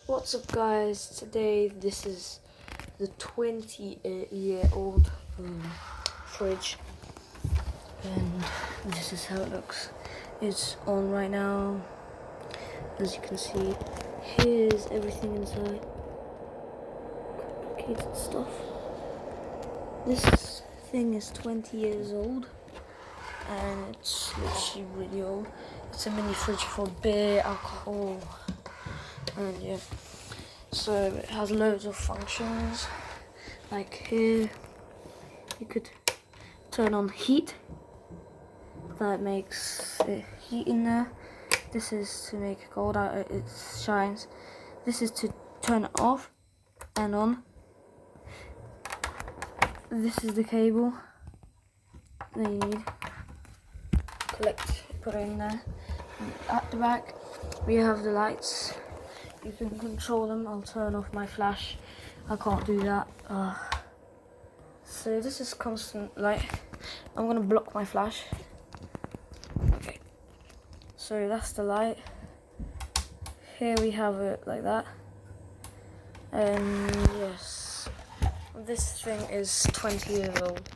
What's up, guys? Today this is the 20-year-old fridge, and this is how it looks. It's on right now. As you can see, here's everything inside. Complicated stuff. This thing is 20 years old, and it's literally really old. It's a mini fridge for beer, alcohol, and yeah. So it has loads of functions. Like here, you could turn on heat. That makes it heat in there. This is to make it cold out. It shines. This is to turn it off and on. This is the cable that you need. Put it in there. And at the back, we have the lights. You can control them. I'll turn off my flash. I can't do that. So this is constant light. I'm gonna block my flash. Okay. So that's the light. Here we have it like that. And yes, this thing is 20 years old.